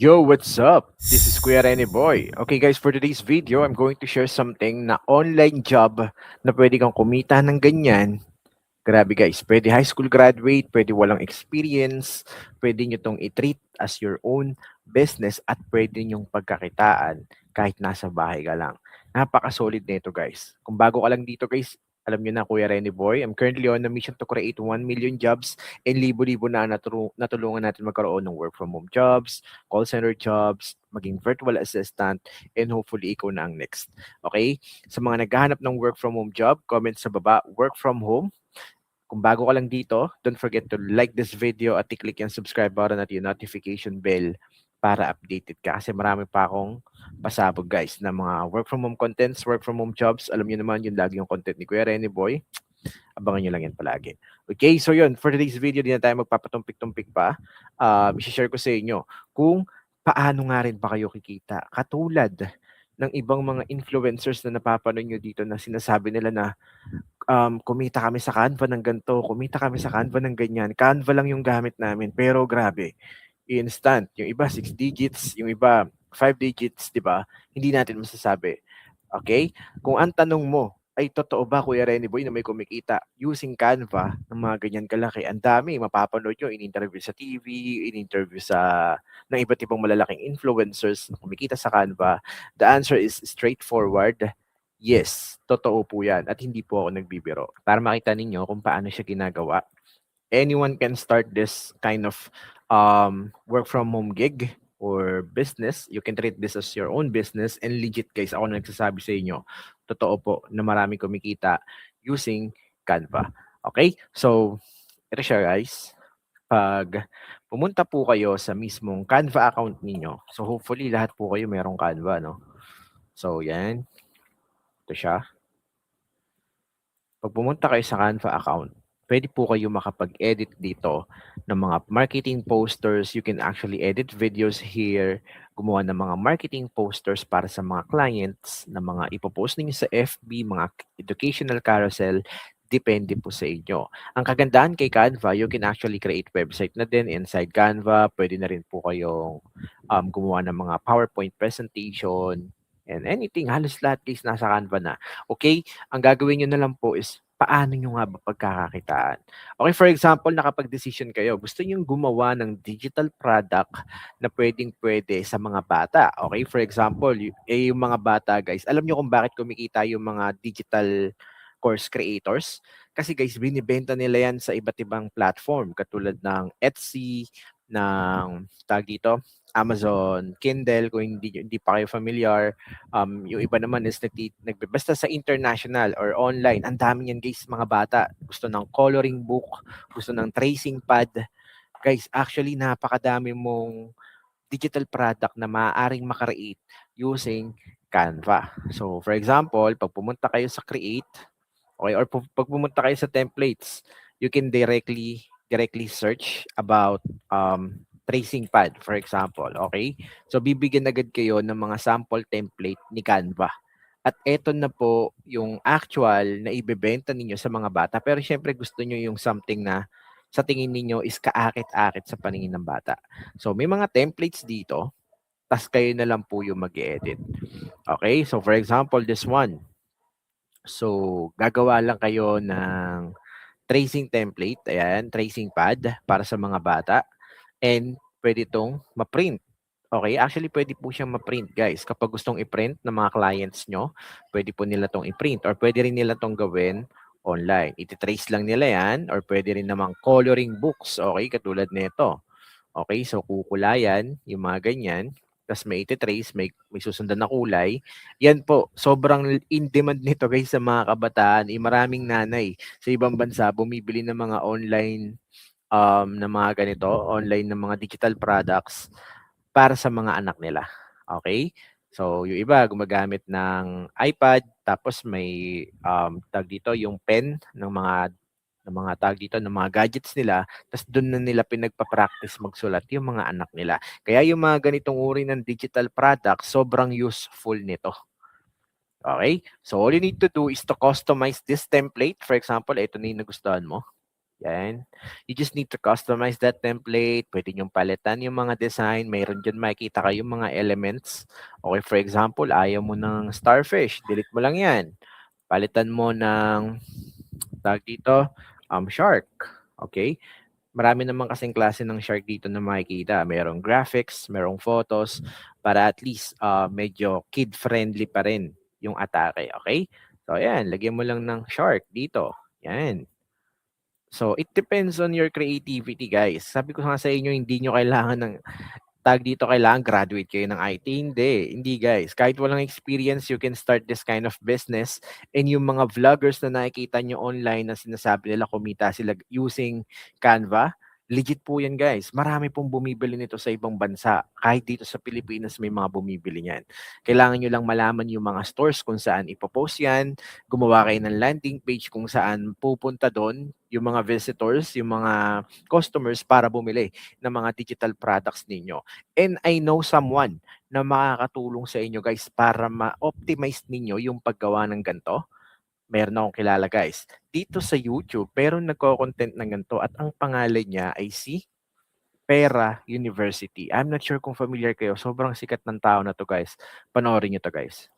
Yo, what's up? This is Kuya Rene Boy. Okay guys, for today's video, I'm going to share something na online job na pwede kang kumita ng ganyan. Grabe guys, pwede high school graduate, pwede walang experience, pwede nyo tong i-treat as your own business at pwede nyong pagkakitaan kahit nasa bahay ka lang. Napaka-solid nito guys. Kung bago ka lang dito guys, alam nyo na Kuya Rene Boy, I'm currently on a mission to create 1 million jobs and libo-libo na natulungan natin magkaroon ng work from home jobs, call center jobs, maging virtual assistant, and hopefully ikaw na ang next. Okay? Sa mga naghahanap ng work from home job, comment sa baba, work from home. Kung bago ka lang dito, don't forget to like this video at i-click yung subscribe button at yung notification bell para updated ka. Kasi marami pa akong pasabog guys na mga work from home contents, work from home jobs. Alam niyo naman yun lagi yung content ni Kuya Rene Boy. Abangan nyo lang yan palagi. Okay, so yun, for today's video, di na tayo magpapatumpik-tumpik pa. I-share ko sa inyo kung paano nga rin ba kayo kikita. Katulad ng ibang mga influencers na napapanood nyo dito na sinasabi nila na kumita kami sa Canva ng ganito, kumita kami sa Canva ng ganyan. Canva lang yung gamit namin, pero grabe, instant. Yung iba 6 digits, yung iba 5 digits, 'di ba? Hindi natin masasabi. Okay? Kung ang tanong mo ay totoo ba Kuya Rene Boy na may kumikita using Canva ng mga ganyan kalaki? Ang dami mapapanood nyo in-interview sa TV, in-interview sa ng iba't ibang malalaking influencers na kumikita sa Canva. The answer is straightforward. Yes, totoo po yan at hindi po ako nagbibiro. Para makita ninyo kung paano siya ginagawa, anyone can start this kind of work from home gig or business. You can treat this as your own business and legit guys, ako na nagsasabi sa inyo, totoo po na maraming kumikita using Canva. Okay? So, ito siya guys. Pag pumunta po kayo sa mismong Canva account ninyo, so hopefully lahat po kayo merong Canva, no? So, yan. Ito siya. Pag pumunta kayo sa Canva account, pwede po kayo makapag-edit dito ng mga marketing posters. You can actually edit videos here, gumawa ng mga marketing posters para sa mga clients na mga ipopost ninyo sa FB, mga educational carousel, depende po sa inyo. Ang kagandahan kay Canva, you can actually create website na din inside Canva. Pwede na rin po kayong gumawa ng mga PowerPoint presentation and anything. Halos lahat guys nasa Canva na. Okay? Ang gagawin nyo na lang po is paano nyo nga ba pagkakakitaan? Okay, for example, nakapag-decision kayo, gusto nyo gumawa ng digital product na pwedeng-pwede sa mga bata. Okay, for example, yung mga bata guys, alam nyo kung bakit kumikita yung mga digital course creators? Kasi guys, binibenta nila yan sa iba't ibang platform katulad ng Etsy, ng tag dito, Amazon, Kindle, kung hindi pa kayo familiar. Yung iba naman is nagbebasta sa international or online. Ang dami niyan guys, mga bata. Gusto ng coloring book, gusto ng tracing pad. Guys, actually napakadami mong digital product na maaaring makreate using Canva. So, for example, pag pumunta kayo sa Create, okay, or pag pumunta kayo sa templates, you can directly search about tracing pad, for example. Okay? So, bibigyan agad kayo ng mga sample template ni Canva. At eto na po yung actual na ibebenta ninyo sa mga bata. Pero syempre gusto nyo yung something na sa tingin ninyo is kaakit-akit sa paningin ng bata. So, may mga templates dito. Tas kayo na lang po yung mag-edit. Okay? So, for example, this one. So, gagawa lang kayo ng tracing template, ayan, tracing pad para sa mga bata and pwede itong ma-print. Okay, actually pwede po siyang ma-print guys. Kapag gustong i-print ng mga clients nyo, pwede po nila itong i-print or pwede rin nila itong gawin online. Iti-trace lang nila yan or pwede rin namang coloring books, okay, katulad nito. Okay, so kukulayan yung mga ganyan. Tapos may iti-trace, may susundan na kulay. Yan po, sobrang in-demand nito guys sa mga kabataan. Maraming nanay sa ibang bansa bumibili ng mga online na mga ganito, online na mga digital products para sa mga anak nila. Okay? So, yung iba gumagamit ng iPad, tapos may tag dito, yung pen ng mga tag dito, ng mga gadgets nila, tapos doon na nila pinagpa-practice magsulat yung mga anak nila. Kaya yung mga ganitong uri ng digital products, sobrang useful nito. Okay? So, all you need to do is to customize this template. For example, ito na yung nagustuhan mo. Yan. You just need to customize that template. Pwede niyong palitan yung mga design. Mayroon dyan makikita kayong mga elements. Okay, for example, ayaw mo ng starfish. Delete mo lang yan. Palitan mo ng, tag dito, shark. Okay? Marami naman kasing klase ng shark dito na makikita. Merong graphics, merong photos, para at least medyo kid-friendly pa rin yung atake. Okay? So, ayan. Lagyan mo lang ng shark dito. Yan. So, it depends on your creativity, guys. Sabi ko nga sa inyo, hindi nyo kailangan ng tag dito, kailangan graduate kayo ng IT. Hindi guys. Kahit walang experience, you can start this kind of business. And yung mga vloggers na nakikita nyo online na sinasabi nila kumita sila using Canva, legit po yan guys. Marami pong bumibili nito sa ibang bansa. Kahit dito sa Pilipinas may mga bumibili niyan. Kailangan nyo lang malaman yung mga stores kung saan ipopost yan. Gumawa kayo ng landing page kung saan pupunta doon yung mga visitors, yung mga customers para bumili ng mga digital products ninyo. And I know someone na makakatulong sa inyo guys para ma-optimize ninyo yung paggawa ng ganito. Meron akong kilala guys. Dito sa YouTube, pero nagko-content ng ganito at ang pangalan niya ay si Pera University. I'm not sure kung familiar kayo. Sobrang sikat ng tao na to guys. Panoorin niyo to guys.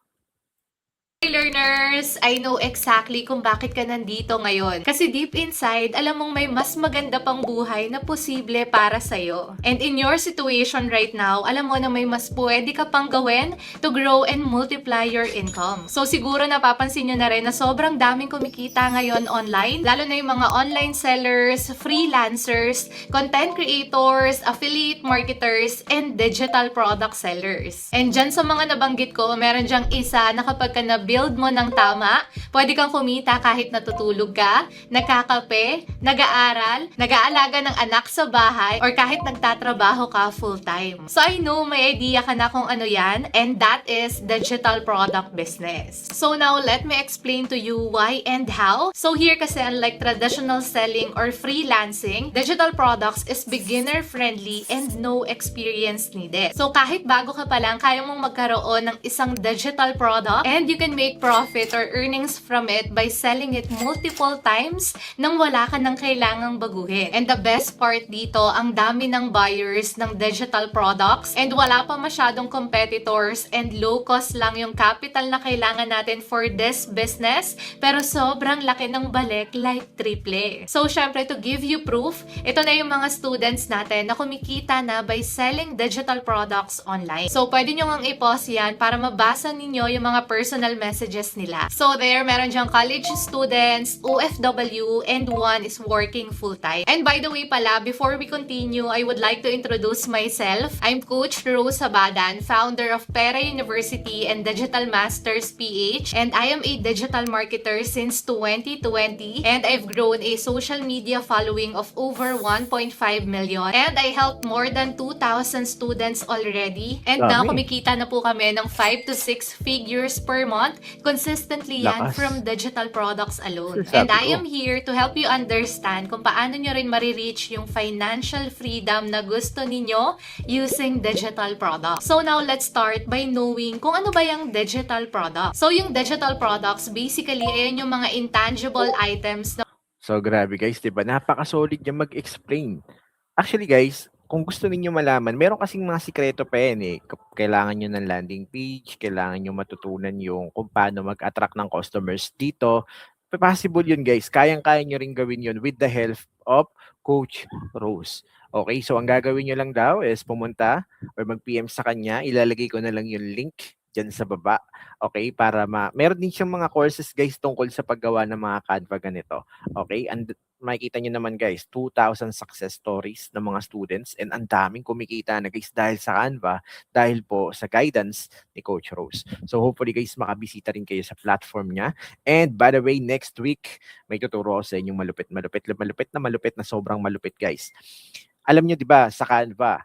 Hi learners! I know exactly kung bakit ka nandito ngayon. Kasi deep inside, alam mong may mas maganda pang buhay na posible para sa'yo. And in your situation right now, alam mo na may mas pwede ka pang gawin to grow and multiply your income. So siguro napapansin nyo na rin na sobrang daming kumikita ngayon online, lalo na yung mga online sellers, freelancers, content creators, affiliate marketers, and digital product sellers. And dyan sa mga nabanggit ko, meron dyang isa na kapag ka na-build mo ng tama, pwede kang kumita kahit natutulog ka, nagkakape, nag-aaral, nag-aalaga ng anak sa bahay, or kahit nagtatrabaho ka full-time. So I know may idea ka na kung ano yan, and that is digital product business. So now, let me explain to you why and how. So here kasi, unlike traditional selling or freelancing, digital products is beginner-friendly and no experience needed. So kahit bago ka pa lang, kaya mong magkaroon ng isang digital product and you can make profit or earnings from it by selling it multiple times nang wala ka nang kailangang baguhin. And the best part dito, ang dami ng buyers ng digital products and wala pa masyadong competitors and low cost lang yung capital na kailangan natin for this business, pero sobrang laki ng balik like triple. So syempre, to give you proof, ito na yung mga students natin na kumikita na by selling digital products online. So pwede nyo ngang i-pause yan para mabasa ninyo yung mga personal messages nila. So there, meron dyang college students, OFW, and one is working full-time. And by the way pala, before we continue, I would like to introduce myself. I'm Coach Rose Sabadan, founder of Pera University and Digital Masters PH, and I am a digital marketer since 2020, and I've grown a social media following of over 1.5 million, and I helped more than 2,000 students already, and now Dami. kumikita na po kami ng 5 to 6 figures per month, consistently yan Lakas. from digital products alone. Sabi And I ko. am here to help you understand kung paano nyo rin marireach yung financial freedom na gusto ninyo using digital products. So now, let's start by knowing kung ano ba yung digital products. So yung digital products, basically, ayan yung mga intangible items na So grabe guys, 'di ba? Napaka-solid niya mag-explain. Actually guys, kung gusto niyo malaman, meron kasing mga sikreto pa yan eh. Kailangan niyo ng landing page, kailangan niyo matutunan yung kung paano mag-attract ng customers dito. Possible yun guys. Kayang-kaya niyo rin gawin yun with the help of Coach Rose. Okay, so ang gagawin niyo lang daw is pumunta or mag-PM sa kanya. Ilalagay ko na lang yung link dyan sa baba. Okay, para meron din siyang mga courses guys tungkol sa paggawa ng mga Canva ganito. Okay, and makikita nyo naman guys, 2,000 success stories ng mga students and ang daming kumikita na guys dahil sa Canva, dahil po sa guidance ni Coach Rose. So hopefully guys, makabisita rin kayo sa platform niya. And by the way, next week, may tuturo ako sa inyong malupit na sobrang malupit guys. Alam nyo 'di ba sa Canva,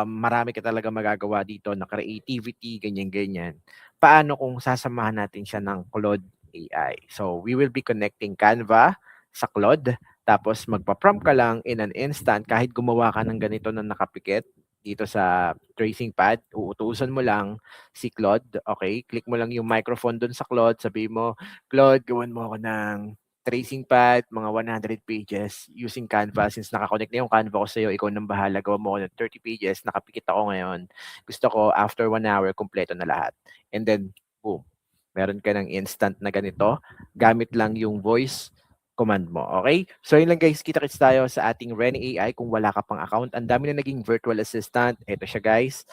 marami ka talaga magagawa dito na creativity, ganyan-ganyan. Paano kung sasamahan natin siya ng Claude AI? So, we will be connecting Canva sa Claude, tapos magpa-prompt ka lang in an instant, kahit gumawa ka ng ganito na nakapikit dito sa tracing pad, uutusan mo lang si Claude, okay? Click mo lang yung microphone doon sa Claude, sabi mo, Claude, gawan mo ako ng tracing pad, mga 100 pages using Canva. Since nakakonect na yung Canva ko sa'yo, ikaw nang bahala. Gawa mo ako ng 30 pages. Nakapikit ako ngayon. Gusto ko, after 1 hour, kompleto na lahat. And then, boom. Meron ka ng instant na ganito. Gamit lang yung voice command mo. Okay? So, yun lang guys. Kita-kits tayo sa ating Reni AI kung wala ka pang account. Ang dami na naging virtual assistant. Ito siya guys.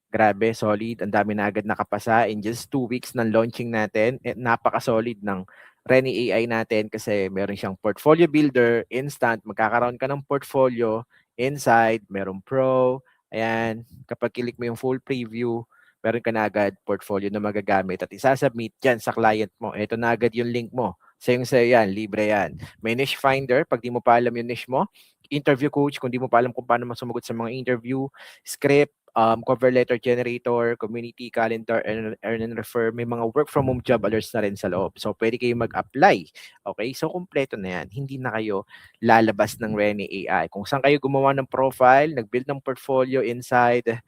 Grabe, solid. Ang dami na agad nakapasa in just 2 weeks ng launching natin. Napaka-solid ng Reni AI natin kasi meron siyang portfolio builder, instant, magkakaroon ka ng portfolio, inside, merong pro, ayan, kapag click mo yung full preview, meron ka na agad portfolio na magagamit at isasubmit dyan sa client mo. Ito na agad yung link mo. Sa'yo yan, libre yan. May niche finder, pag di mo pa alam yung niche mo, interview coach, kung di mo pa alam kung paano sumagot sa mga interview, script, cover letter generator, community calendar, earn and refer. May mga work from home job alerts na rin sa loob. So, pwede kayo mag-apply. Okay? So, kumpleto na yan. Hindi na kayo lalabas ng Reni AI. Kung saan kayo gumawa ng profile, nag-build ng portfolio inside,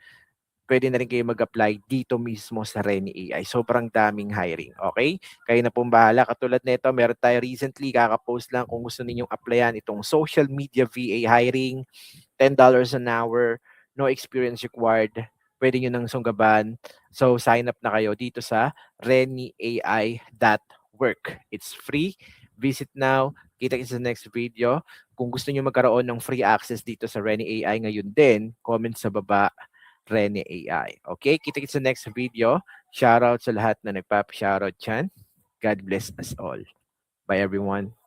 pwede na rin kayo mag-apply dito mismo sa Reni AI. Sobrang daming hiring. Okay? Kayo na pong bahala. Katulad nito, meron tayo recently, kaka-post lang kung gusto ninyong applyan itong social media VA hiring, $10 an hour, no experience required. Pwede nyo nang sunggaban. So, sign up na kayo dito sa reniai.work. It's free. Visit now. Kita-kita sa next video. Kung gusto nyo magkaroon ng free access dito sa Reni AI ngayon din, comment sa baba, Reni AI. Okay? Kita-kita sa next video. Shoutout sa lahat na nagpapa-shoutout dyan. God bless us all. Bye everyone.